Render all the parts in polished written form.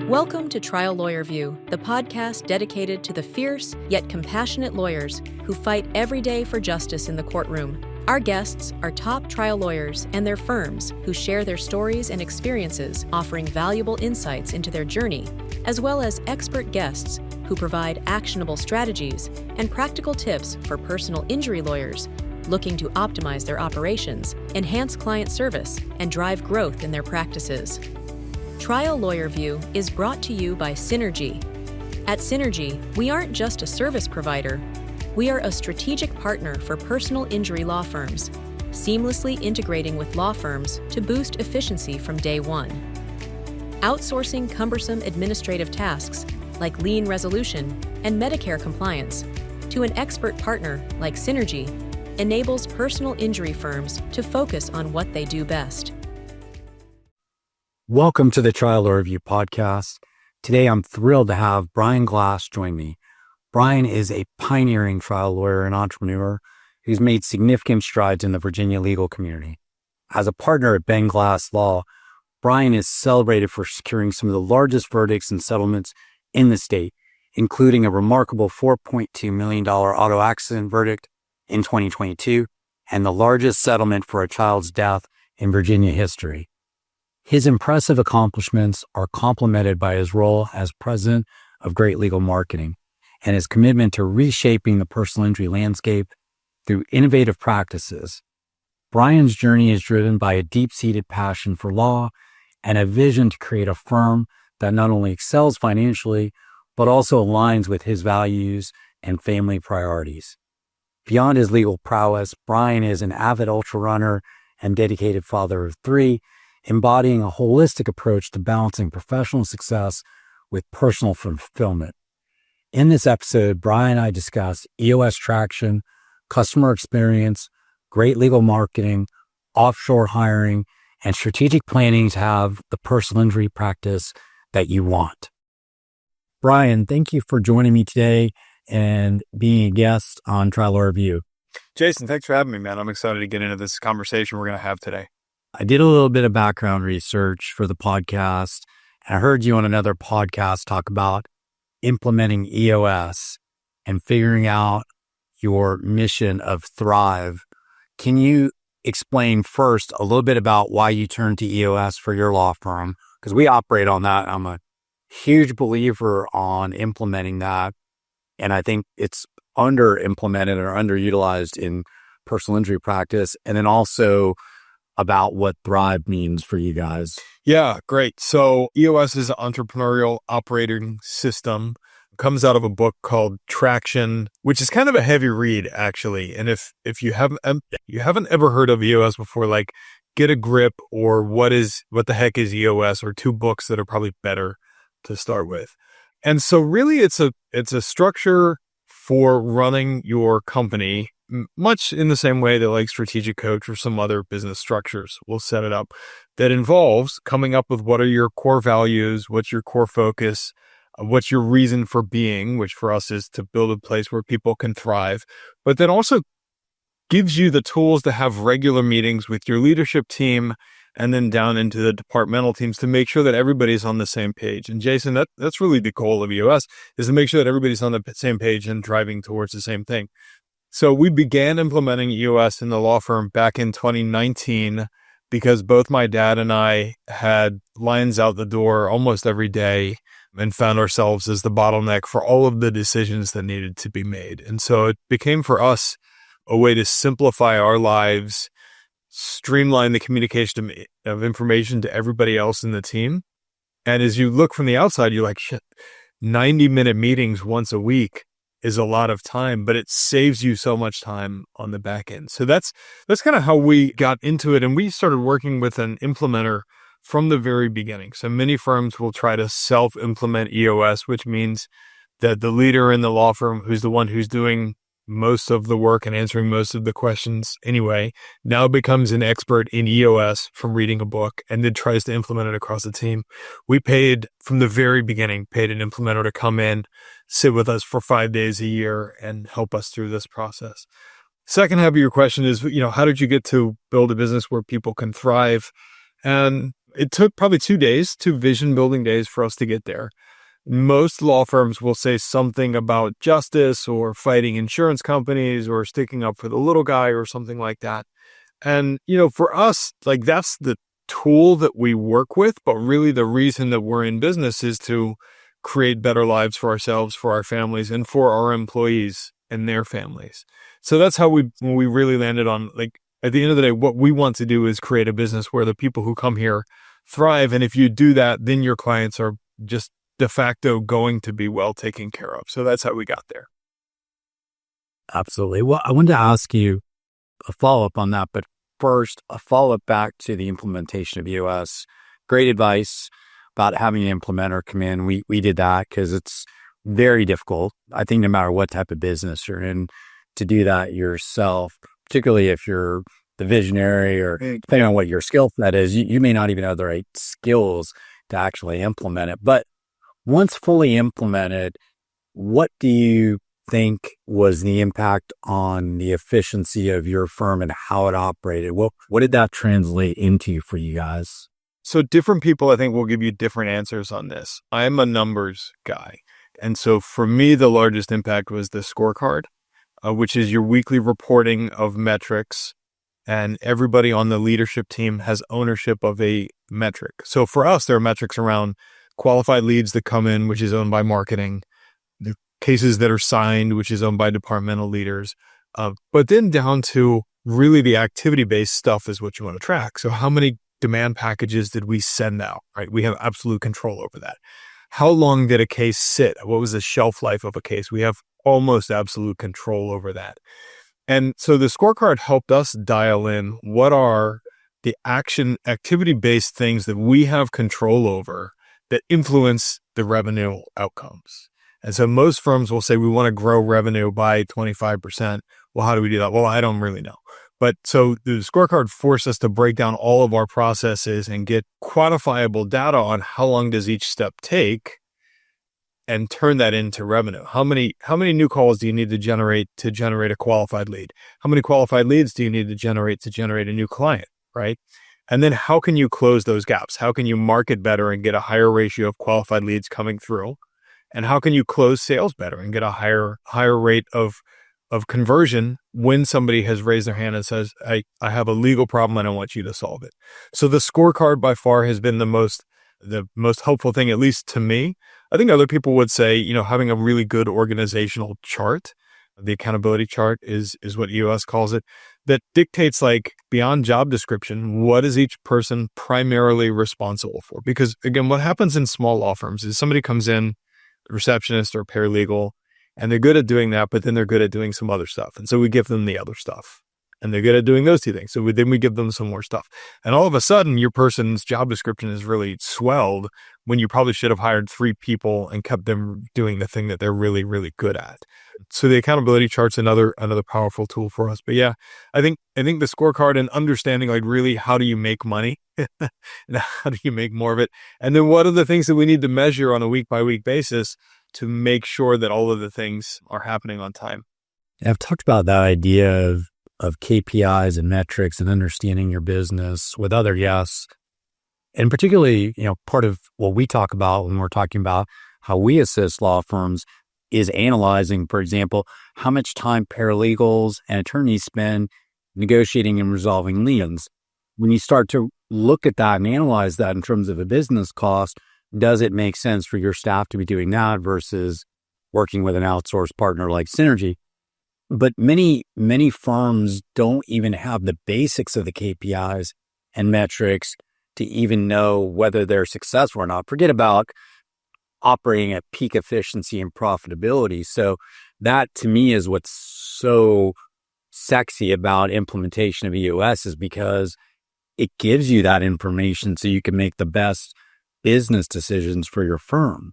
Welcome to Trial Lawyer View, the podcast dedicated to the fierce yet compassionate lawyers who fight every day for justice in the courtroom. Our guests are top trial lawyers and their firms who share their stories and experiences, offering valuable insights into their journey, as well as expert guests who provide actionable strategies and practical tips for personal injury lawyers looking to optimize their operations, enhance client service, and drive growth in their practices. Trial Lawyer View is brought to you by Synergy. At Synergy, we aren't just a service provider. We are a strategic partner for personal injury law firms, seamlessly integrating with law firms to boost efficiency from day one. Outsourcing cumbersome administrative tasks like lien resolution and Medicare compliance to an expert partner like Synergy enables personal injury firms to focus on what they do best. Welcome to the Trial Lawyer Review podcast. Today, I'm thrilled to have Brian Glass join me. Brian is a pioneering trial lawyer and entrepreneur who's made significant strides in the Virginia legal community. As a partner at BenGlassLaw, Brian is celebrated for securing some of the largest verdicts and settlements in the state, including a remarkable $4.2 million auto accident verdict in 2022 and the largest settlement for a child's death in Virginia history. His impressive accomplishments are complemented by his role as president of Great Legal Marketing and his commitment to reshaping the personal injury landscape through innovative practices. Brian's journey is driven by a deep-seated passion for law and a vision to create a firm that not only excels financially, but also aligns with his values and family priorities. Beyond his legal prowess, Brian is an avid ultra runner and dedicated father of three, embodying a holistic approach to balancing professional success with personal fulfillment. In this episode, Brian and I discuss EOS traction, customer experience, great legal marketing, offshore hiring, and strategic planning to have the personal injury practice that you want. Brian, thank you for joining me today and being a guest on Trial Lawyer Review. Jason, thanks for having me, man. I'm excited to get into this conversation we're going to have today. I did a little bit of background research for the podcast, and I heard you on another podcast talk about implementing EOS and figuring out your mission of Thrive. Can you explain first a little bit about why you turned to EOS for your law firm? Because we operate on that. I'm a huge believer on implementing that, and I think it's under-implemented or underutilized in personal injury practice, and then also about what Thrive means for you guys. Yeah, great. So EOS is an Entrepreneurial Operating System. It comes out of a book called Traction, which is kind of a heavy read, actually. And if you haven't ever heard of EOS before, like Get a Grip or What the Heck is EOS, or two books that are probably better to start with. And so really it's a structure for running your company, much in the same way that like Strategic Coach or some other business structures will set it up, that involves coming up with what are your core values, what's your core focus, what's your reason for being, which for us is to build a place where people can thrive, but then also gives you the tools to have regular meetings with your leadership team and then down into the departmental teams to make sure that everybody's on the same page. And Jason, that's really the goal of EOS, is to make sure that everybody's on the same page and driving towards the same thing. So we began implementing EOS in the law firm back in 2019 because both my dad and I had lines out the door almost every day and found ourselves as the bottleneck for all of the decisions that needed to be made. And so it became for us a way to simplify our lives, streamline the communication of information to everybody else in the team. And as you look from the outside, you're like, shit, 90-minute meetings once a week is a lot of time, but it saves you so much time on the back end. So that's kind of how we got into it. And we started working with an implementer from the very beginning. So many firms will try to self-implement EOS, which means that the leader in the law firm, who's the one who's doing most of the work and answering most of the questions anyway, now becomes an expert in EOS from reading a book and then tries to implement it across the team. We from the very beginning, paid an implementer to come in, sit with us for 5 days a year and help us through this process. Second half of your question is, how did you get to build a business where people can thrive? And it took probably 2 days, 2 vision building days for us to get there. Most law firms will say something about justice or fighting insurance companies or sticking up for the little guy or something like that. And, for us, like that's the tool that we work with, but really the reason that we're in business is to create better lives for ourselves, for our families, and for our employees and their families. So that's how we really landed on, like, at the end of the day, what we want to do is create a business where the people who come here thrive. And if you do that, then your clients are just de facto going to be well taken care of. So that's how we got there. Absolutely. Well, I wanted to ask you a follow-up on that, but first, a follow-up back to the implementation of EOS. Great advice about having an implementer come in. We did that because it's very difficult, I think, no matter what type of business you're in, to do that yourself, particularly if you're the visionary or depending on what your skill set is, you may not even have the right skills to actually implement it. But once fully implemented, what do you think was the impact on the efficiency of your firm and how it operated? What did that translate into for you guys? So different people, I think, will give you different answers on this. I'm a numbers guy. And so for me, the largest impact was the scorecard, which is your weekly reporting of metrics. And everybody on the leadership team has ownership of a metric. So for us, there are metrics around qualified leads that come in, which is owned by marketing, the cases that are signed, which is owned by departmental leaders. But then down to really the activity-based stuff is what you want to track. So how many demand packages did we send out, right? We have absolute control over that. How long did a case sit? What was the shelf life of a case? We have almost absolute control over that. And so the scorecard helped us dial in what are the activity-based things that we have control over that influence the revenue outcomes. And so most firms will say, we want to grow revenue by 25%. Well, how do we do that? Well, I don't really know. But so the scorecard forced us to break down all of our processes and get quantifiable data on how long does each step take and turn that into revenue. How many new calls do you need to generate a qualified lead? How many qualified leads do you need to generate a new client, right? And then how can you close those gaps? How can you market better and get a higher ratio of qualified leads coming through? And how can you close sales better and get a higher rate of conversion when somebody has raised their hand and says, I have a legal problem and I want you to solve it. So the scorecard by far has been the most helpful thing, at least to me. I think other people would say, having a really good organizational chart, the accountability chart is what EOS calls it, that dictates, like, beyond job description, what is each person primarily responsible for? Because again, what happens in small law firms is somebody comes in, a receptionist or paralegal, and they're good at doing that, but then they're good at doing some other stuff. And so we give them the other stuff. And they're good at doing those two things. So then we give them some more stuff. And all of a sudden, your person's job description is really swelled when you probably should have hired 3 people and kept them doing the thing that they're really, really good at. So the accountability chart's another powerful tool for us. But yeah, I think the scorecard and understanding, like, really, how do you make money? And how do you make more of it? And then what are the things that we need to measure on a week-by-week basis to make sure that all of the things are happening on time? I've talked about that idea of KPIs and metrics and understanding your business with other guests. And particularly, part of what we talk about when we're talking about how we assist law firms is analyzing, for example, how much time paralegals and attorneys spend negotiating and resolving liens. When you start to look at that and analyze that in terms of a business cost, does it make sense for your staff to be doing that versus working with an outsourced partner like Synergy? But many firms don't even have the basics of the KPIs and metrics to even know whether they're successful or not. Forget about operating at peak efficiency and profitability. So that, to me, is what's so sexy about implementation of EOS, is because it gives you that information so you can make the best business decisions for your firm.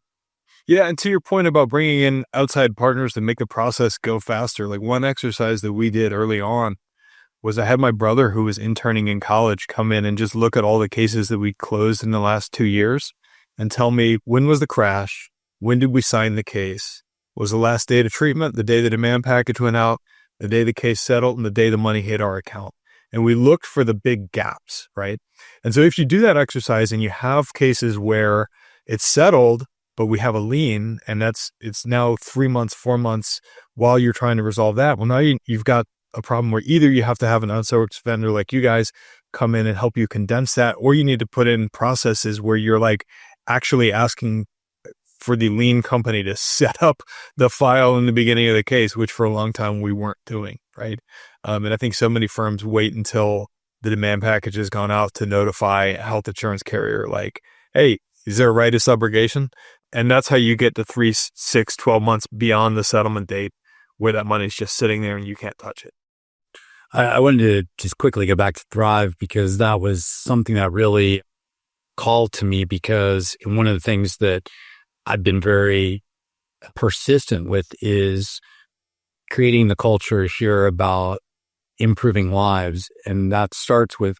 Yeah, and to your point about bringing in outside partners to make the process go faster, like one exercise that we did early on was I had my brother, who was interning in college, come in and just look at all the cases that we closed in the last 2 years and tell me, when was the crash? When did we sign the case? Was the last date of treatment, the day the demand package went out, the day the case settled, and the day the money hit our account? and we looked for the big gaps, right? And so if you do that exercise and you have cases where it's settled, but we have a lien and it's now 3 months, 4 months while you're trying to resolve that, well, now you've got a problem where either you have to have an outsourced vendor like you guys come in and help you condense that, or you need to put in processes where you're like actually asking for the lien company to set up the file in the beginning of the case, which for a long time we weren't doing, right? And I think so many firms wait until the demand package has gone out to notify a health insurance carrier like, hey, is there a right of subrogation? And that's how you get to 3, 6, 12 months beyond the settlement date where that money's just sitting there and you can't touch it. I wanted to just quickly go back to Thrive because that was something that really called to me, because one of the things that I've been very persistent with is creating the culture here about improving lives. And that starts with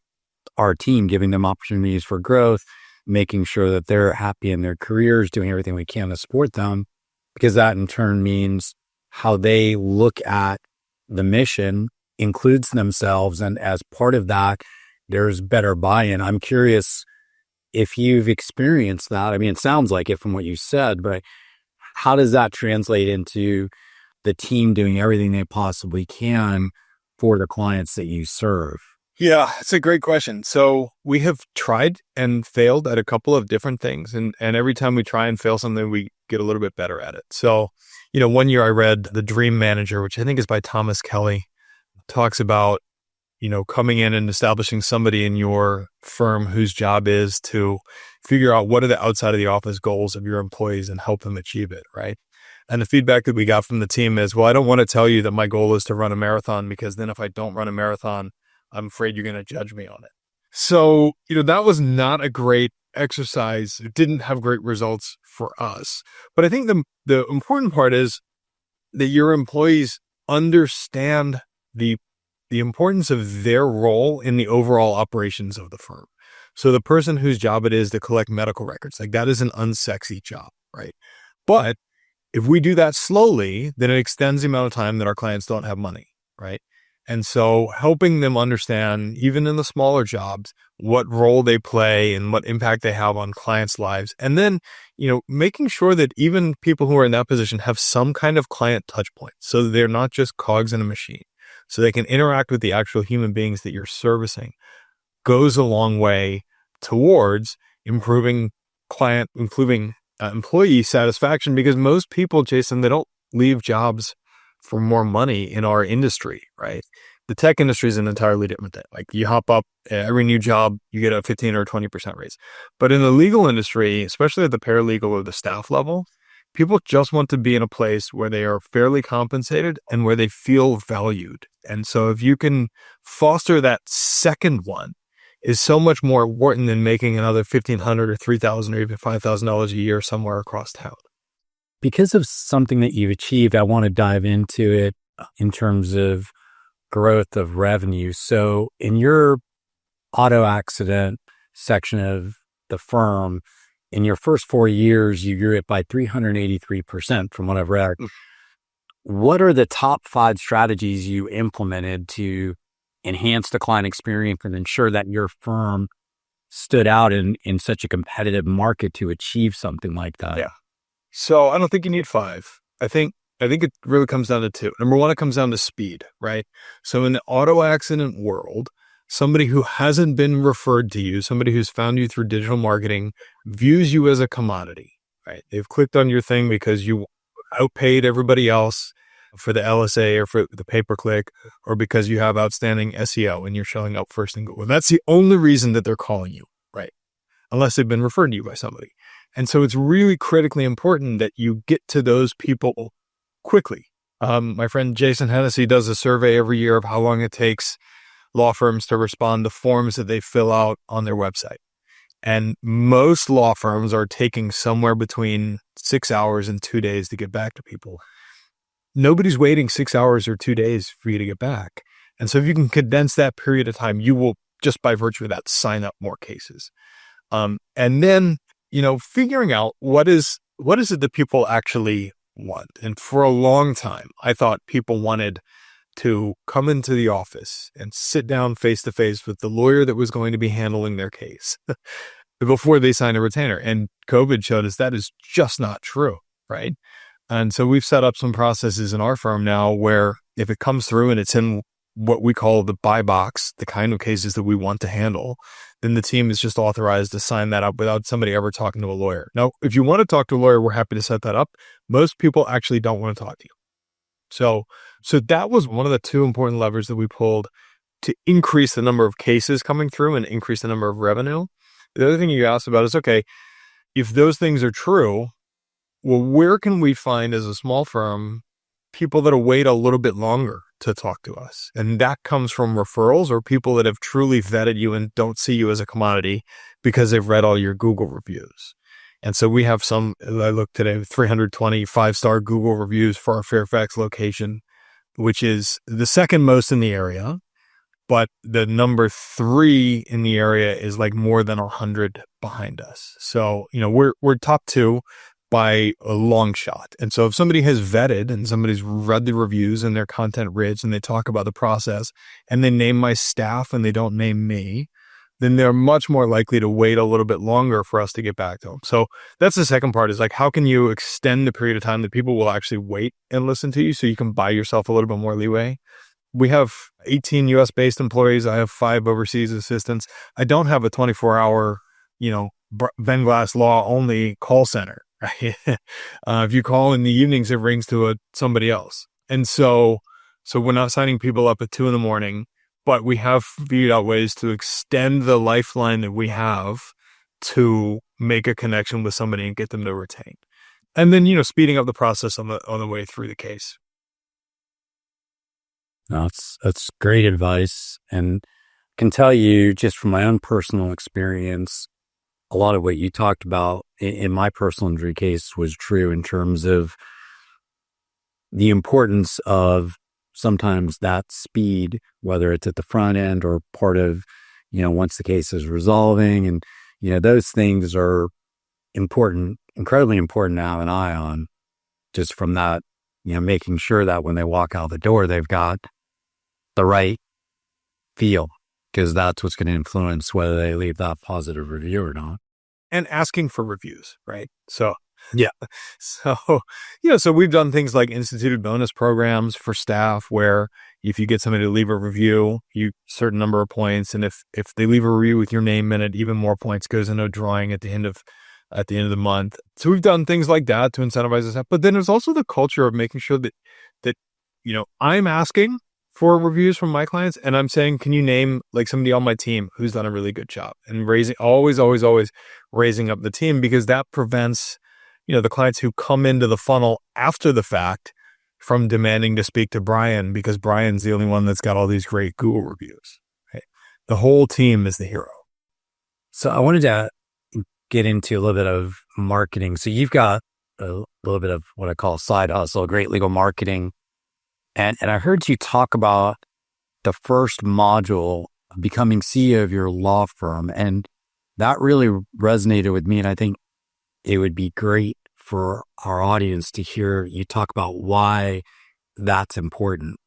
our team, giving them opportunities for growth, making sure that they're happy in their careers, doing everything we can to support them, because that in turn means how they look at the mission includes themselves. And as part of that, there's better buy-in. I'm curious if you've experienced that. I mean, it sounds like it from what you said, but how does that translate into the team doing everything they possibly can for the clients that you serve? Yeah, it's a great question. So we have tried and failed at a couple of different things. And every time we try and fail something, we get a little bit better at it. So, one year I read The Dream Manager, which I think is by Thomas Kelly, talks about, coming in and establishing somebody in your firm whose job is to figure out what are the outside of the office goals of your employees and help them achieve it, right? And the feedback that we got from the team is, well, I don't want to tell you that my goal is to run a marathon, because then if I don't run a marathon, I'm afraid you're going to judge me on it. So, that was not a great exercise. It didn't have great results for us. But I think the important part is that your employees understand the importance of their role in the overall operations of the firm. So the person whose job it is to collect medical records, like that is an unsexy job, right? But if we do that slowly, then it extends the amount of time that our clients don't have money, right? And so helping them understand, even in the smaller jobs, what role they play and what impact they have on clients' lives. And then, making sure that even people who are in that position have some kind of client touch point, so that they're not just cogs in a machine, so they can interact with the actual human beings that you're servicing, goes a long way towards improving employee satisfaction. Because most people, Jason, they don't leave jobs for more money in our industry, right? The tech industry is an entirely different thing. Like you hop up every new job, you get a 15 or 20% raise. But in the legal industry, especially at the paralegal or the staff level, people just want to be in a place where they are fairly compensated and where they feel valued. And so if you can foster that second one, is so much more important than making another $1,500 or $3,000 or even $5,000 a year somewhere across town. Because of something that you've achieved, I want to dive into it in terms of growth of revenue. So in your auto accident section of the firm, in your first 4 years, you grew it by 383% from what I've read. What are the top 5 strategies you implemented to enhance the client experience and ensure that your firm stood out in such a competitive market to achieve something like that? Yeah. So I don't think you need 5. I think it really comes down to 2. Number 1, it comes down to speed, right? So in the auto accident world, somebody who hasn't been referred to you, somebody who's found you through digital marketing, views you as a commodity, right? They've clicked on your thing because you outpaid everybody else for the LSA or for the pay-per-click, or because you have outstanding SEO and you're showing up first in Google. That's the only reason that they're calling you, right? Unless they've been referred to you by somebody. And so it's really critically important that you get to those people quickly. My friend Jason Hennessy does a survey every year of how long it takes law firms to respond to forms that they fill out on their website. And most law firms are taking somewhere between 6 hours and 2 days to get back to people. Nobody's waiting 6 hours or 2 days for you to get back. And so if you can condense that period of time, you will, just by virtue of that, sign up more cases. And then, figuring out what is it that people actually want. And for a long time, I thought people wanted to come into the office and sit down face to face with the lawyer that was going to be handling their case before they sign a retainer. And COVID showed us that is just not true, right? And so we've set up some processes in our firm now where if it comes through and it's in what we call the buy box, the kind of cases that we want to handle, then the team is just authorized to sign that up without somebody ever talking to a lawyer. Now, if you want to talk to a lawyer, we're happy to set that up. Most people actually don't want to talk to you. So that was one of the two important levers that we pulled to increase the number of cases coming through and increase the number of revenue. The other thing you asked about is, okay, if those things are true, well, where can we find as a small firm people that'll wait a little bit longer to talk to us? And that comes from referrals or people that have truly vetted you and don't see you as a commodity because they've read all your Google reviews. And so we have some, I looked today, 320 5-star Google reviews for our Fairfax location, which is the second most in the area. But the number 3 in the area is like more than 100 behind us. So, we're top 2 by a long shot. And so if somebody has vetted and somebody's read the reviews and they're content rich and they talk about the process and they name my staff and they don't name me, then they're much more likely to wait a little bit longer for us to get back to them. So that's the second part, is like, how can you extend the period of time that people will actually wait and listen to you so you can buy yourself a little bit more leeway? We have 18 US based employees. I have 5 overseas assistants. I don't have a 24-hour, BenGlassLaw only call center. Right? If you call in the evenings, it rings to somebody else. And so we're not signing people up at 2 a.m, but we have figured out ways to extend the lifeline that we have to make a connection with somebody and get them to retain. And then, speeding up the process on the way through the case. That's great advice. And I can tell you just from my own personal experience, a lot of what you talked about in my personal injury case was true in terms of the importance of sometimes that speed, whether it's at the front end or part of, once the case is resolving. And, those things are important, incredibly important to have an eye on, just from that, making sure that when they walk out the door, they've got the right feel, because that's what's going to influence whether they leave that positive review or not. And asking for reviews, right? So, yeah. So we've done things like instituted bonus programs for staff where if you get somebody to leave a review, you certain number of points. And if they leave a review with your name in it, even more points goes into a drawing at the end of the month. So we've done things like that to incentivize us. But then there's also the culture of making sure that I'm asking for reviews from my clients and I'm saying, can you name like somebody on my team who's done a really good job? And always raising up the team, because that prevents, the clients who come into the funnel after the fact from demanding to speak to Brian because Brian's the only one that's got all these great Google reviews. Right? The whole team is the hero. So I wanted to get into a little bit of marketing. So you've got a little bit of what I call side hustle, great legal marketing. And I heard you talk about the first module, becoming CEO of your law firm. And that really resonated with me. And I think it would be great for our audience to hear you talk about why that's important.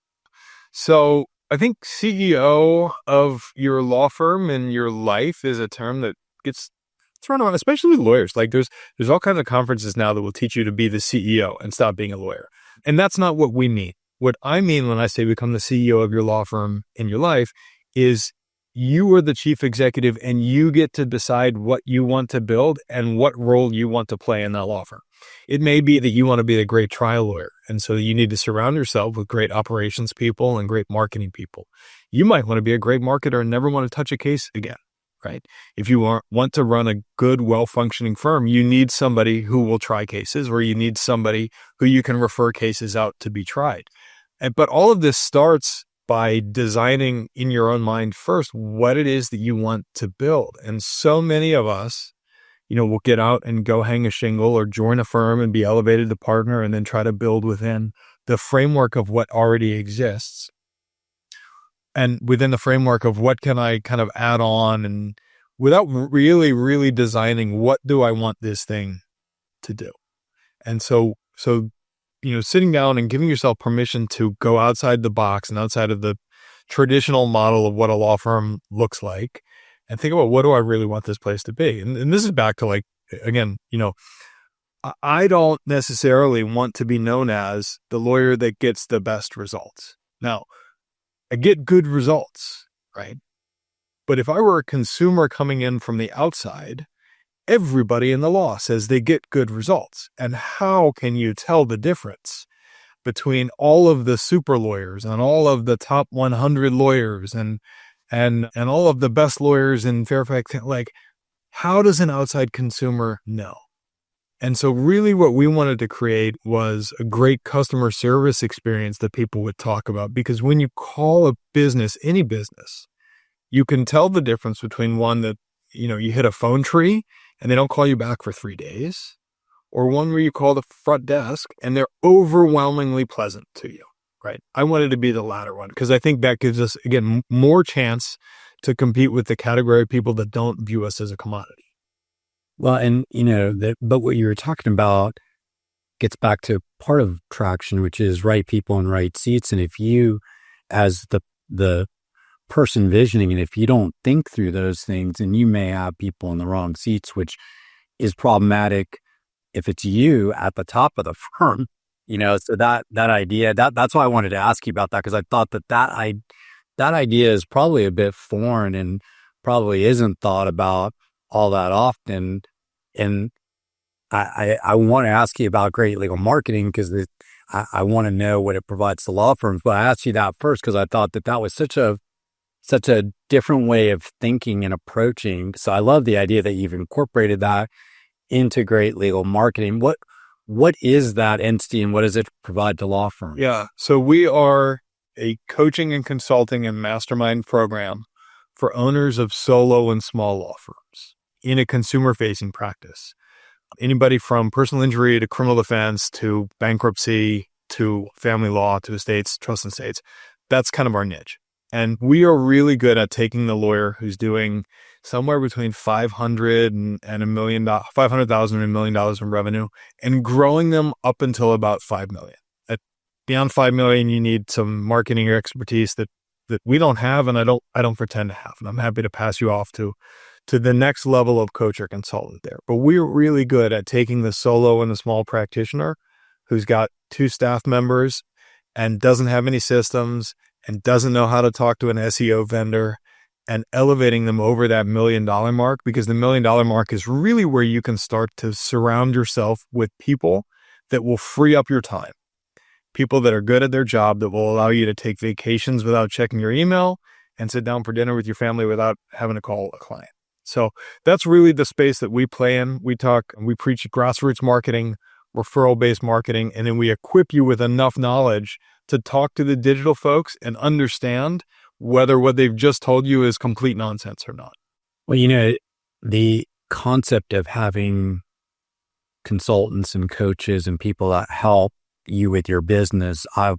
So I think CEO of your law firm in your life is a term that gets thrown around, especially with lawyers. Like there's all kinds of conferences now that will teach you to be the CEO and stop being a lawyer. And that's not what we mean. What I mean when I say become the CEO of your law firm in your life is you are the chief executive and you get to decide what you want to build and what role you want to play in that law firm. It may be that you want to be a great trial lawyer. And so you need to surround yourself with great operations people and great marketing people. You might want to be a great marketer and never want to touch a case again, right? If you want to run a good, well-functioning firm, you need somebody who will try cases, or you need somebody who you can refer cases out to be tried. But all of this starts by designing in your own mind first what it is that you want to build. And so many of us, will get out and go hang a shingle or join a firm and be elevated to partner and then try to build within the framework of what already exists. And within the framework of what can I kind of add on, and without really, really designing what do I want this thing to do. And so sitting down and giving yourself permission to go outside the box and outside of the traditional model of what a law firm looks like and think about, what do I really want this place to be? And this is back to like, again, I don't necessarily want to be known as the lawyer that gets the best results. Now, I get good results, right? But if I were a consumer coming in from the outside, everybody in the law says they get good results. And how can you tell the difference between all of the super lawyers and all of the top 100 lawyers and all of the best lawyers in Fairfax? Like, how does an outside consumer know? And so really what we wanted to create was a great customer service experience that people would talk about. Because when you call a business, any business, you can tell the difference between one that, you hit a phone tree and they don't call you back for 3 days, or one where you call the front desk and they're overwhelmingly pleasant to you, right? I wanted to be the latter one because I think that gives us, again, more chance to compete with the category of people that don't view us as a commodity. Well, and but what you were talking about gets back to part of traction, which is right people in right seats. And if you, as the person visioning, and if you don't think through those things, and you may have people in the wrong seats, which is problematic if it's you at the top of the firm, so that idea, that's why I wanted to ask you about that, because I thought that idea is probably a bit foreign and probably isn't thought about all that often. And I want to ask you about great legal marketing because I want to know what it provides to law firms. But I asked you that first because I thought that was such a different way of thinking and approaching. So I love the idea that you've incorporated that into great legal marketing. What is that entity and what does it provide to law firms? Yeah. So we are a coaching and consulting and mastermind program for owners of solo and small law firms in a consumer-facing practice. Anybody from personal injury to criminal defense to bankruptcy to family law to estates, trust and estates. That's kind of our niche. And we are really good at taking the lawyer who's doing somewhere between $500,000 and $1 million, $500,000 and $1 million in revenue, and growing them up until about $5 million. Beyond $5 million, you need some marketing expertise that we don't have, and I don't pretend to have. And I'm happy to pass you off to the next level of coach or consultant there. But we're really good at taking the solo and the small practitioner who's got 2 staff members and doesn't have any systems and doesn't know how to talk to an SEO vendor, and elevating them over that $1 million mark, because the $1 million mark is really where you can start to surround yourself with people that will free up your time. People that are good at their job, that will allow you to take vacations without checking your email and sit down for dinner with your family without having to call a client. So that's really the space that we play in. We preach grassroots marketing, referral-based marketing, and then we equip you with enough knowledge to talk to the digital folks and understand whether what they've just told you is complete nonsense or not. Well, the concept of having consultants and coaches and people that help you with your business, I've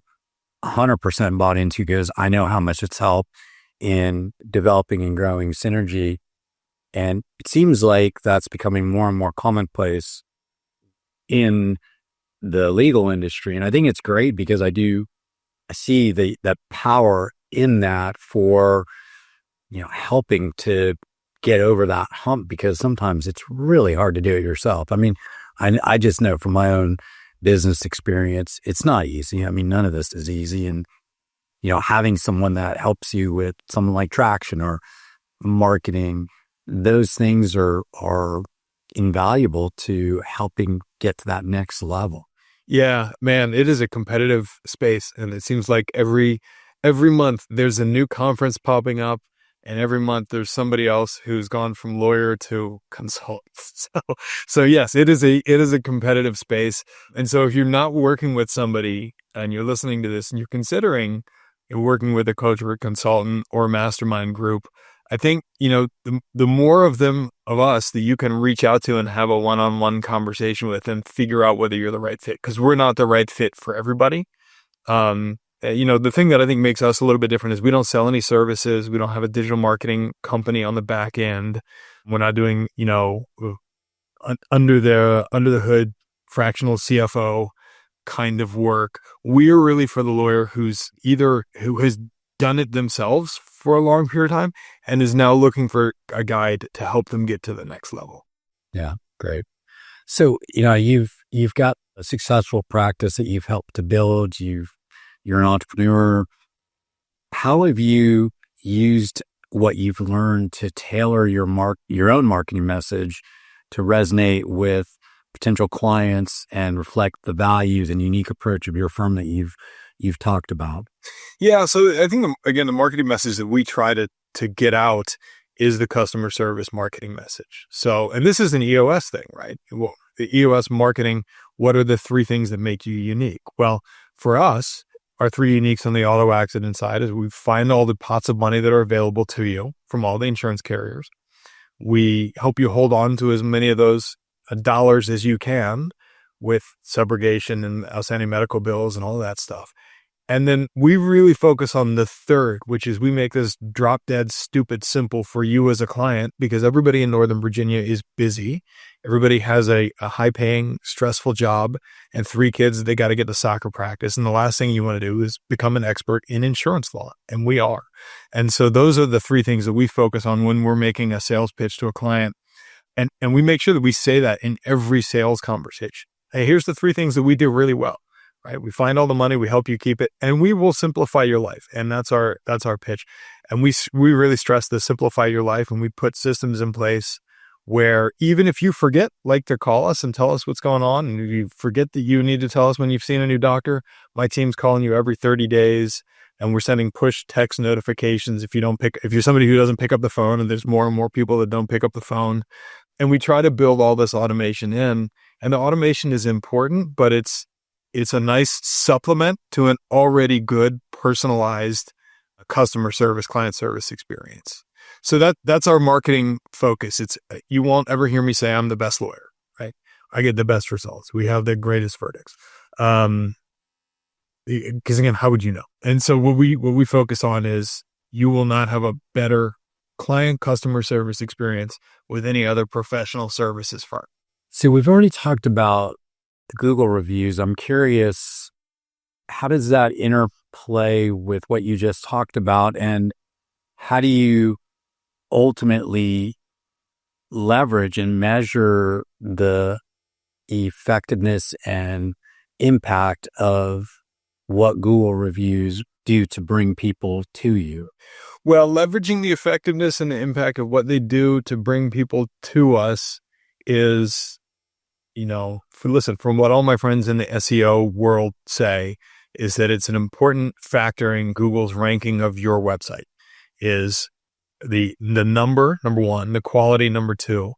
100% bought into, because I know how much it's helped in developing and growing synergy. And it seems like that's becoming more and more commonplace in the legal industry. And I think it's great because I see that power in that for, helping to get over that hump, because sometimes it's really hard to do it yourself. I mean, I just know from my own business experience, it's not easy. I mean, none of this is easy. And, having someone that helps you with something like traction or marketing, those things are invaluable to helping get to that next level. Yeah, man, it is a competitive space. And it seems like every month there's a new conference popping up, and every month there's somebody else who's gone from lawyer to consultant. So yes, it is a competitive space. And so if you're not working with somebody and you're listening to this and you're considering working with a coach or a consultant or a mastermind group, I think, the more of us that you can reach out to and have a one-on-one conversation with and figure out whether you're the right fit, because we're not the right fit for everybody. The thing that I think makes us a little bit different is we don't sell any services. We don't have a digital marketing company on the back end. We're not doing, under the hood fractional CFO kind of work. We're really for the lawyer who has done it themselves for a long period of time and is now looking for a guide to help them get to the next level. Yeah, great. So, you've got a successful practice that you've helped to build. You're an entrepreneur. How have you used what you've learned to tailor your own marketing message to resonate with potential clients and reflect the values and unique approach of your firm that you've talked about? Yeah, so I think the marketing message that we try to get out is the customer service marketing message. So, and this is an EOS thing, right? Well, the EOS marketing, what are the three things that make you unique? Well, for us, our three uniques on the auto accident side is we find all the pots of money that are available to you from all the insurance carriers. We help you hold on to as many of those dollars as you can with subrogation and outstanding medical bills and all that stuff. And then we really focus on the third, which is we make this drop dead stupid simple for you as a client, because everybody in Northern Virginia is busy. Everybody has a high paying, stressful job and 3 kids. They got to get to soccer practice. And the last thing you want to do is become an expert in insurance law. And we are. And so those are the 3 things that we focus on when we're making a sales pitch to a client. And we make sure that we say that in every sales conversation. Hey, here's the 3 things that we do really well. Right? We find all the money, we help you keep it, and we will simplify your life. And that's our pitch. And we really stress the simplify your life, and we put systems in place where even if you forget, like to call us and tell us what's going on, and if you forget that you need to tell us when you've seen a new doctor, my team's calling you every 30 days, and we're sending push text notifications if you're somebody who doesn't pick up the phone, and there's more and more people that don't pick up the phone. And we try to build all this automation in, and the automation is important, but it's a nice supplement to an already good personalized customer service, client service experience. So that's our marketing focus. You won't ever hear me say I'm the best lawyer, right? I get the best results. We have the greatest verdicts. Because again, how would you know? And so what we focus on is you will not have a better client customer service experience with any other professional services firm. So we've already talked about the Google reviews. I'm curious, how does that interplay with what you just talked about? And how do you ultimately leverage and measure the effectiveness and impact of what Google reviews do to bring people to you? Well, leveraging the effectiveness and the impact of what they do to bring people to us is, from what all my friends in the SEO world say, is that it's an important factor in Google's ranking of your website is the number 1, the quality number 2,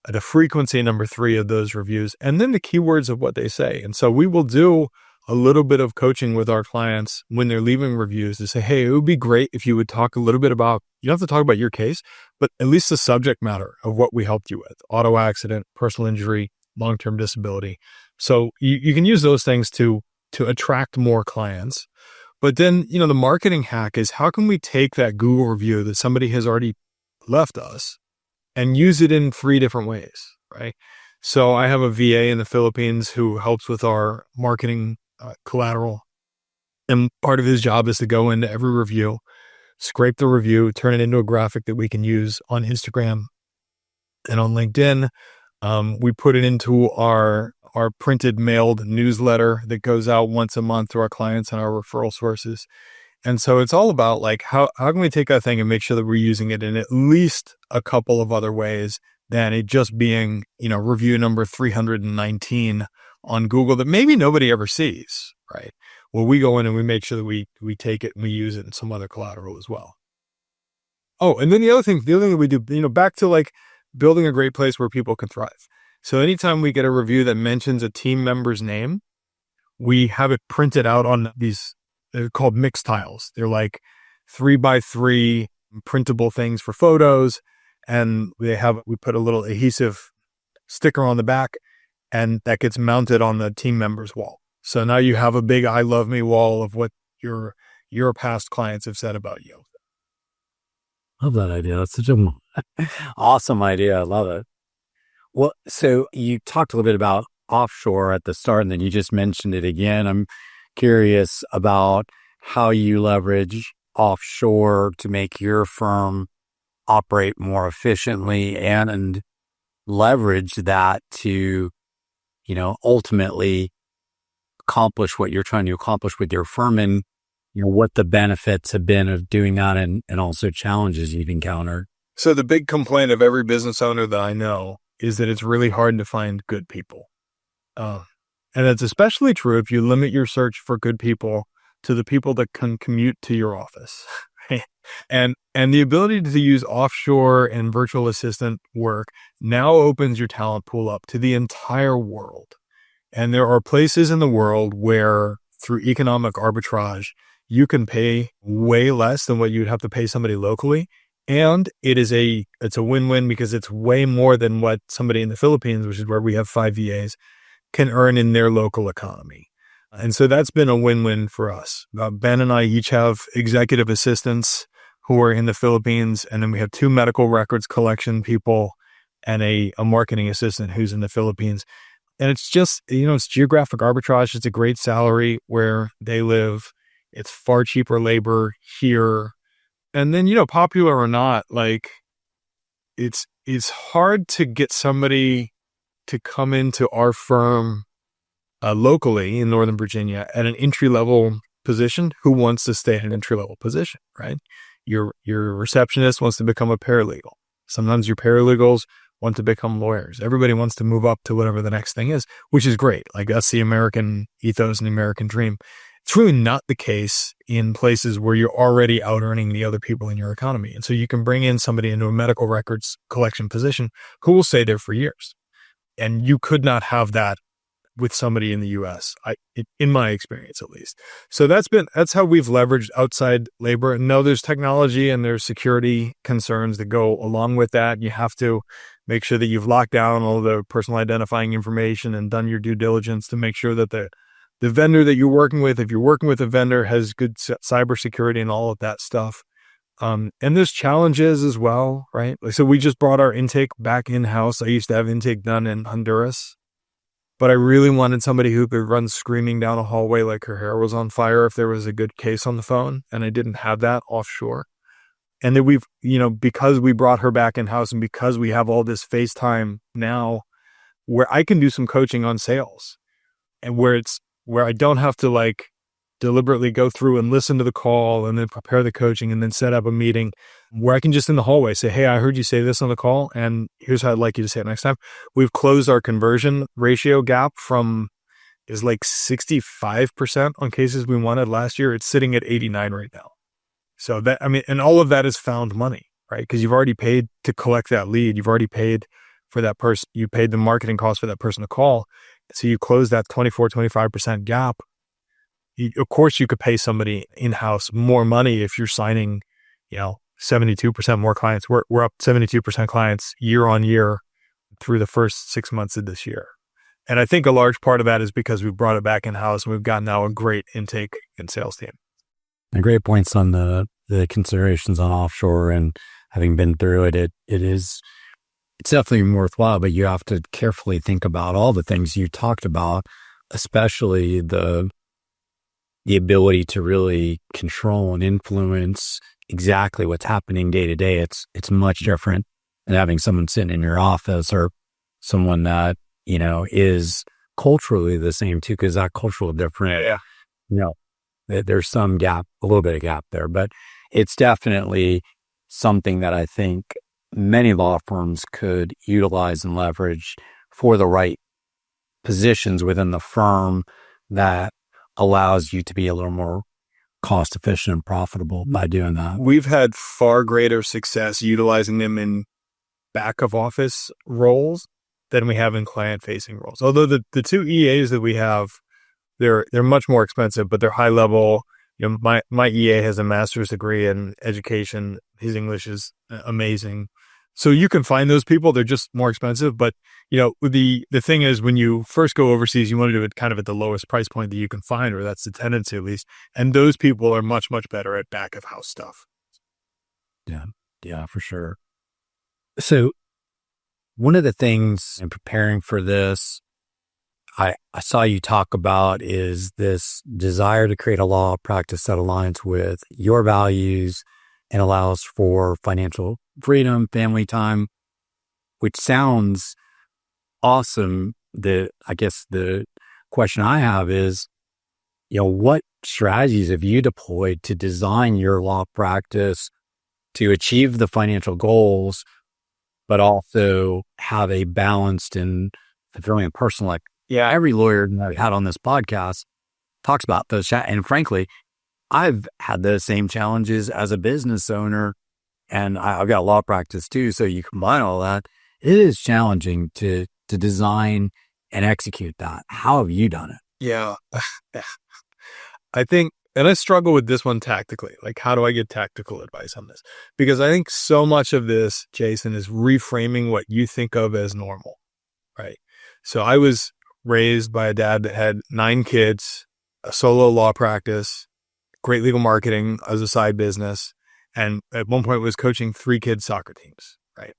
the frequency number 3 of those reviews, and then the keywords of what they say. And so we will do a little bit of coaching with our clients when they're leaving reviews to say, hey, it would be great if you would talk a little bit about, you don't have to talk about your case, but at least the subject matter of what we helped you with: auto accident, personal injury, long-term disability. So you can use those things to attract more clients. But then, the marketing hack is how can we take that Google review that somebody has already left us and use it in 3 different ways, right? So I have a VA in the Philippines who helps with our marketing collateral. And part of his job is to go into every review, scrape the review, turn it into a graphic that we can use on Instagram and on LinkedIn. We put it into our printed mailed newsletter that goes out once a month to our clients and our referral sources. And so it's all about how can we take that thing and make sure that we're using it in at least a couple of other ways than it just being, review number 319 on Google that maybe nobody ever sees, right? Well, we go in and we make sure that we take it and we use it in some other collateral as well. Oh, and then the other thing that we do, back to building a great place where people can thrive. So anytime we get a review that mentions a team member's name, we have it printed out on these, they're called mix tiles. They're 3x3 printable things for photos. And we put a little adhesive sticker on the back, and that gets mounted on the team member's wall. So now you have a big I love me wall of what your past clients have said about you. Love that idea. That's such an awesome idea. I love it. Well, so you talked a little bit about offshore at the start, and then you just mentioned it again. I'm curious about how you leverage offshore to make your firm operate more efficiently and leverage that to, ultimately accomplish what you're trying to accomplish with your firm, and, what the benefits have been of doing that, and also challenges you've encountered. So the big complaint of every business owner that I know is that it's really hard to find good people. And that's especially true if you limit your search for good people to the people that can commute to your office. And the ability to use offshore and virtual assistant work now opens your talent pool up to the entire world. And there are places in the world where through economic arbitrage, you can pay way less than what you'd have to pay somebody locally. And it's a win-win because it's way more than what somebody in the Philippines, which is where we have 5 VAs, can earn in their local economy. And so that's been a win-win for us. Ben and I each have executive assistants who are in the Philippines, and then we have 2 medical records collection people and a marketing assistant who's in the Philippines. And it's just, it's geographic arbitrage. It's a great salary where they live. It's far cheaper labor here. And then, popular or not, like it's hard to get somebody to come into our firm locally in Northern Virginia at an entry-level position who wants to stay in an entry-level position, right? Your receptionist wants to become a paralegal. Sometimes your paralegals want to become lawyers. Everybody wants to move up to whatever the next thing is, which is great. Like that's the American ethos and the American dream. It's really not the case in places where you're already out earning the other people in your economy. And so you can bring in somebody into a medical records collection position who will stay there for years. And you could not have that with somebody in the US, in my experience at least. So that's how we've leveraged outside labor. And no, there's technology and there's security concerns that go along with that. You have to make sure that you've locked down all the personal identifying information and done your due diligence to make sure that the vendor that you're working with, if you're working with a vendor, has good cybersecurity and all of that stuff. And there's challenges as well, right? So we just brought our intake back in-house. I used to have intake done in Honduras, but I really wanted somebody who could run screaming down a hallway like her hair was on fire if there was a good case on the phone, and I didn't have that offshore. And then we've, because we brought her back in-house and because we have all this FaceTime now where I can do some coaching on sales and where I don't have to deliberately go through and listen to the call and then prepare the coaching and then set up a meeting, where I can just in the hallway say, hey, I heard you say this on the call and here's how I'd like you to say it next time. We've closed our conversion ratio gap is 65% on cases we wanted last year. It's sitting at 89 right now. So and all of that is found money, right? Because you've already paid to collect that lead. You've already paid for that person. You paid the marketing cost for that person to call. So you close that 25% gap. Of course, you could pay somebody in-house more money if you're signing, 72% more clients. We're up 72% clients year on year through the first 6 months of this year. And I think a large part of that is because we brought it back in-house and we've got now a great intake and sales team. And great points on the considerations on offshore, and having been through it, it's definitely worthwhile, but you have to carefully think about all the things you talked about, especially the ability to really control and influence exactly what's happening day to day. It's much different than having someone sitting in your office or someone that, is culturally the same too, because that cultural difference, there's some gap, a little bit of gap there, but it's definitely something that I think many law firms could utilize and leverage for the right positions within the firm that allows you to be a little more cost efficient and profitable by doing that. We've had far greater success utilizing them in back of office roles than we have in client facing roles. Although the 2 EAs that we have, they're much more expensive, but they're high level. My EA has a master's degree in education. His English is amazing. So you can find those people. They're just more expensive. But, the thing is, when you first go overseas, you want to do it kind of at the lowest price point that you can find, or that's the tendency at least. And those people are much, much better at back of house stuff. Yeah, for sure. So one of the things in preparing for this I saw you talk about is this desire to create a law practice that aligns with your values and allows for financial freedom, family time, which sounds awesome. I guess the question I have is, what strategies have you deployed to design your law practice to achieve the financial goals, but also have a balanced and fulfilling personal life? Yeah, every lawyer that I've had on this podcast talks about those. And frankly, I've had those same challenges as a business owner, and I've got a law practice too. So you combine all that, it is challenging to design and execute that. How have you done it? Yeah. I think, and I struggle with this one tactically. Like, how do I get tactical advice on this? Because I think so much of this, Jason, is reframing what you think of as normal, right? So I was raised by a dad that had 9 kids, a solo law practice, great legal marketing as a side business, and at one point was coaching 3 kids' soccer teams, right?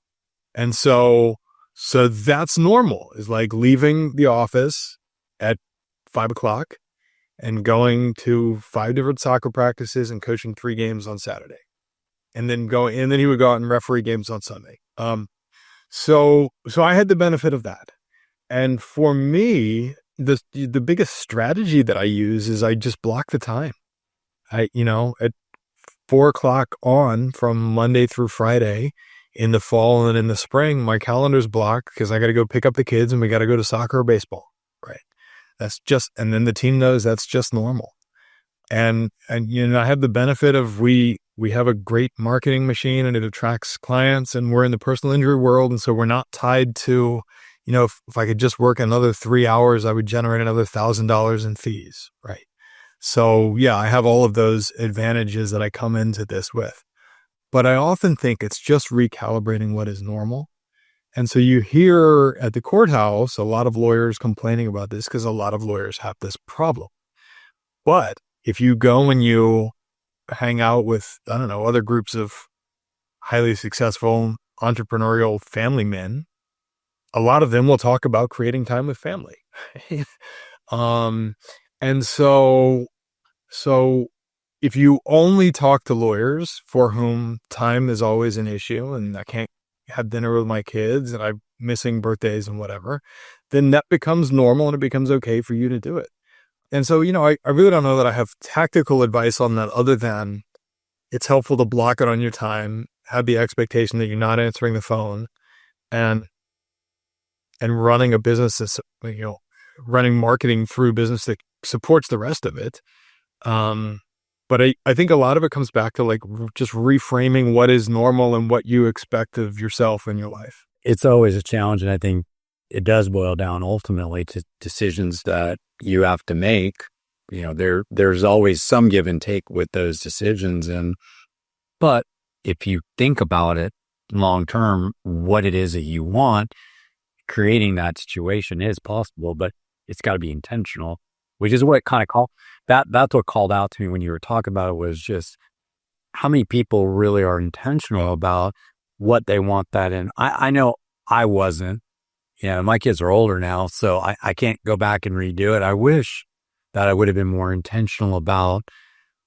And so that's normal, is like leaving the office at 5:00 and going to 5 different soccer practices and coaching 3 games on Saturday. And then he would go out and referee games on Sunday. So I had the benefit of that. And for me, the biggest strategy that I use is I just block the time. At 4:00 on from Monday through Friday in the fall and in the spring, my calendar's blocked because I got to go pick up the kids and we got to go to soccer or baseball. Right. And then the team knows that's just normal. And I have the benefit of we have a great marketing machine and it attracts clients, and we're in the personal injury world. And so we're not tied to, if I could just work another 3 hours, I would generate another $1,000 in fees. Right. So yeah, I have all of those advantages that I come into this with, but I often think it's just recalibrating what is normal. And so you hear at the courthouse, a lot of lawyers complaining about this because a lot of lawyers have this problem. But if you go and you hang out with, other groups of highly successful entrepreneurial family men, a lot of them will talk about creating time with family. And so if you only talk to lawyers for whom time is always an issue and I can't have dinner with my kids and I'm missing birthdays and whatever, then that becomes normal and it becomes okay for you to do it. And so, I really don't know that I have tactical advice on that other than it's helpful to block it on your time, have the expectation that you're not answering the phone, and running a business that's, running marketing through business that supports the rest of it. But I think a lot of it comes back to like just reframing what is normal and what you expect of yourself in your life. It's always a challenge. And I think it does boil down ultimately to decisions that you have to make. There's always some give and take with those decisions. But if you think about it long term, what it is that you want, creating that situation is possible, but it's got to be intentional, which is what kind of that's what called out to me when you were talking about it, was just how many people really are intentional about what they want that in. I know I wasn't, my kids are older now, so I can't go back and redo it. I wish that I would have been more intentional about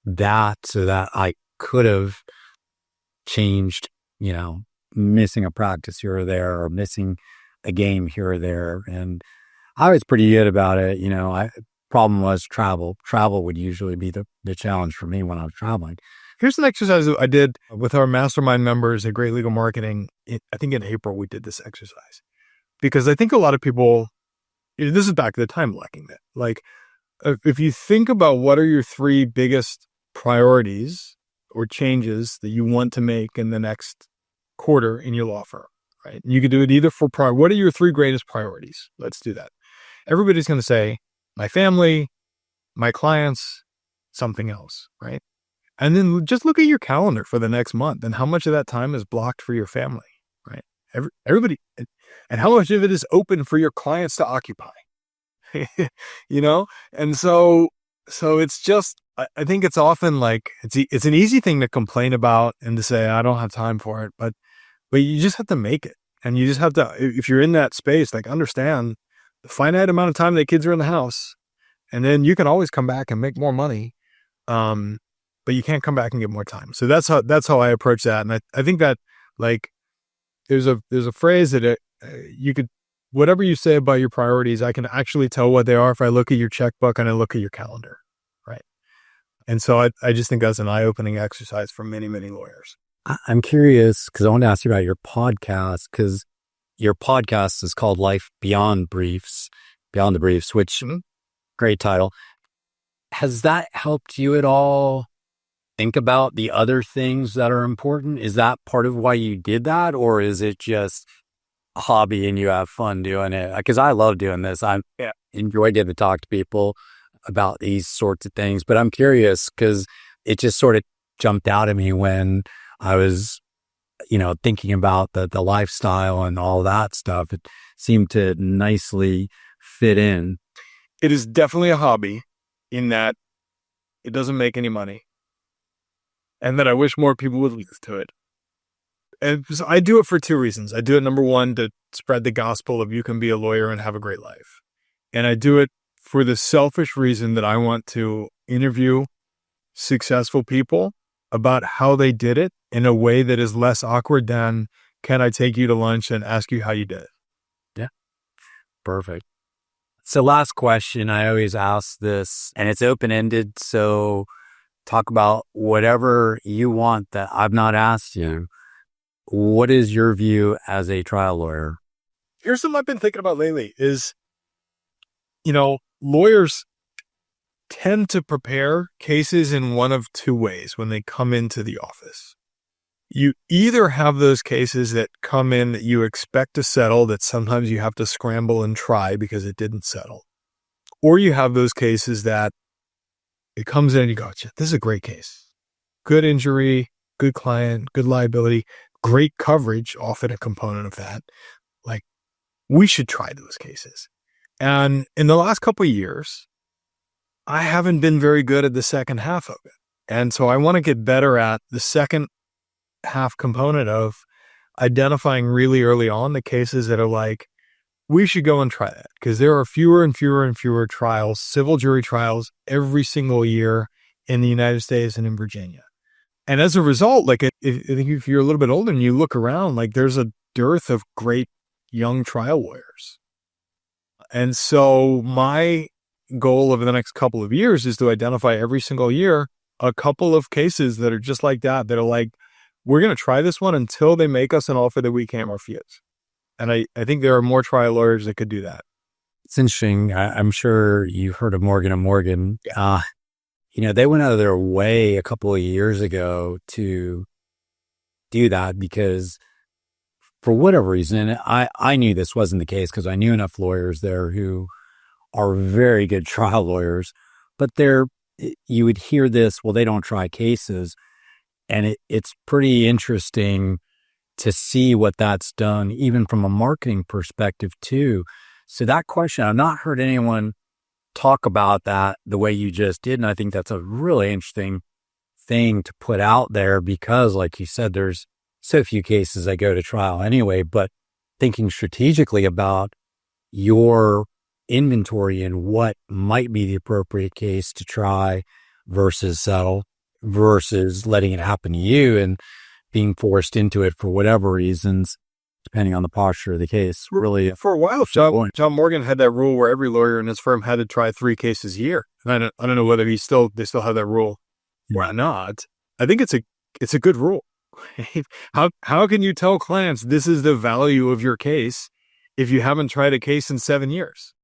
that so that I could have changed, missing a practice here or there or missing a game here or there. And I was pretty good about it. Problem was travel. Travel would usually be the challenge for me when I was traveling. Here's an exercise that I did with our mastermind members at Great Legal Marketing. I think in April we did this exercise because I think a lot of people, this is back to the time blocking bit. Like if you think about what are your 3 biggest priorities or changes that you want to make in the next quarter in your law firm, right? And you could do it either for what are your 3 greatest priorities? Let's do that. Everybody's going to say, my family, my clients, something else, right? And then just look at your calendar for the next month and how much of that time is blocked for your family, right? Everybody, and how much of it is open for your clients to occupy, And so it's just, I think it's often like, it's an easy thing to complain about and to say, I don't have time for it, but you just have to make it. And you just have to, if you're in that space, like understand the finite amount of time that kids are in the house, and then you can always come back and make more money. But you can't come back and get more time. So that's how I approach that. And I think that like, there's a phrase that you could, whatever you say about your priorities, I can actually tell what they are if I look at your checkbook and I look at your calendar. Right. And so I just think that's an eye-opening exercise for many, many lawyers. I'm curious because I want to ask you about your podcast, because your podcast is called Life Beyond the Briefs, which great title. Has that helped you at all think about the other things that are important? Is that part of why you did that, or is it just a hobby and you have fun doing it? Because I love doing this. I enjoy getting to talk to people about these sorts of things, but I'm curious because it just sort of jumped out at me when I was, thinking about the lifestyle and all that stuff. It seemed to nicely fit in. It is definitely a hobby in that it doesn't make any money, and that I wish more people would listen to it. And so I do it for two reasons. I do it, number one, to spread the gospel of you can be a lawyer and have a great life. And I do it for the selfish reason that I want to interview successful people about how they did it in a way that is less awkward than, can I take you to lunch and ask you how you did it? Yeah. Perfect. So last question, I always ask this, and it's open-ended. So talk about whatever you want that I've not asked you. What is your view as a trial lawyer? Here's something I've been thinking about lately is, lawyers tend to prepare cases in one of two ways when they come into the office. You either have those cases that come in that you expect to settle, that sometimes you have to scramble and try because it didn't settle. Or you have those cases that it comes in and you go, this is a great case. Good injury, good client, good liability, great coverage, often a component of that. Like, we should try those cases. And in the last couple of years, I haven't been very good at the second half of it. And so I want to get better at the second half component of identifying really early on the cases that are like, we should go and try that, because there are fewer and fewer and fewer trials, civil jury trials every single year in the United States and in Virginia. And as a result, like, if you're a little bit older and you look around, like, there's a dearth of great young trial lawyers. And so my goal over the next couple of years is to identify every single year a couple of cases that are just like that are like, we're going to try this one until they make us an offer that we can't refuse. And I think there are more trial lawyers that could do that. It's interesting. I'm sure you've heard of Morgan & Morgan. They went out of their way a couple of years ago to do that because for whatever reason, and I knew this wasn't the case because I knew enough lawyers there who are very good trial lawyers, but you would hear this, well, they don't try cases. And it's pretty interesting to see what that's done, even from a marketing perspective too. So that question, I've not heard anyone talk about that the way you just did. And I think that's a really interesting thing to put out there because, like you said, there's so few cases that go to trial anyway, but thinking strategically about your inventory and what might be the appropriate case to try versus settle versus letting it happen to you and being forced into it for whatever reasons, depending on the posture of the case. Really, for a while, John Morgan had that rule where every lawyer in his firm had to try 3 cases a year. And I don't know whether they still have that rule or not. I think it's a good rule. How can you tell clients this is the value of your case if you haven't tried a case in 7 years?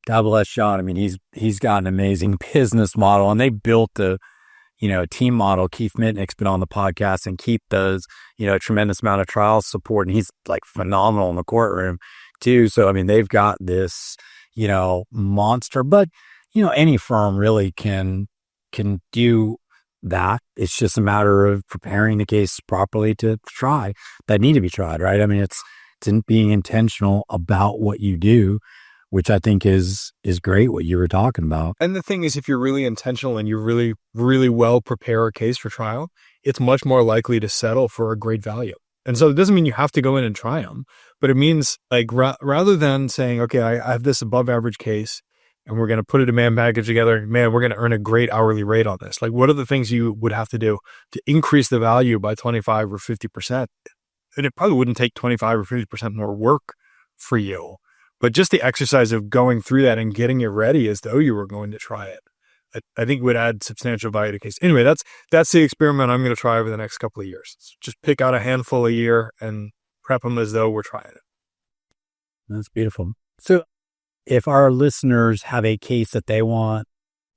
God bless John. I mean, he's got an amazing business model, and they built a team model. Keith Mitnick's been on the podcast, and Keith does, a tremendous amount of trial support, and he's like phenomenal in the courtroom too. So, I mean, they've got this, monster, but, any firm really can do that. It's just a matter of preparing the case properly to try that need to be tried, right? I mean, it's being intentional about what you do, which I think is great, what you were talking about. And the thing is, if you're really intentional and you really, really well prepare a case for trial, it's much more likely to settle for a great value. And so it doesn't mean you have to go in and try them, but it means like rather than saying, okay, I have this above average case and we're going to put a demand package together, man, we're going to earn a great hourly rate on this. Like, what are the things you would have to do to increase the value by 25 or 50%? And it probably wouldn't take 25 or 50% more work for you, but just the exercise of going through that and getting it ready as though you were going to try it, I think would add substantial value to the case. Anyway, that's the experiment I'm going to try over the next couple of years. Just pick out a handful a year and prep them as though we're trying it. That's beautiful. So if our listeners have a case that they want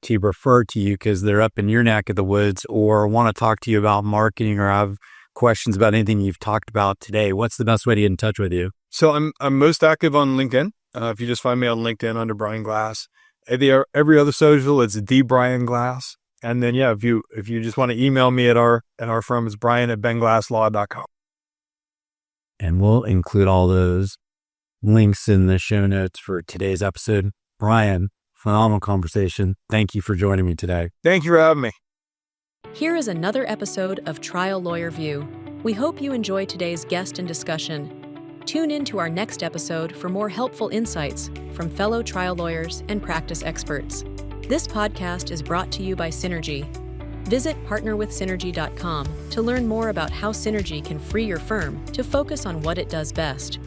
to refer to you because they're up in your neck of the woods or want to talk to you about marketing or have questions about anything you've talked about today, what's the best way to get in touch with you? So I'm most active on LinkedIn. If you just find me on LinkedIn under Brian Glass. Every other social, it's the Brian Glass. And then, if you just want to email me at our firm, it's brian@BenGlassLaw.com. And we'll include all those links in the show notes for today's episode. Brian, phenomenal conversation. Thank you for joining me today. Thank you for having me. Here is another episode of Trial Lawyer View. We hope you enjoyed today's guest and discussion. Tune in to our next episode for more helpful insights from fellow trial lawyers and practice experts. This podcast is brought to you by Synergy. Visit partnerwithsynergy.com to learn more about how Synergy can free your firm to focus on what it does best.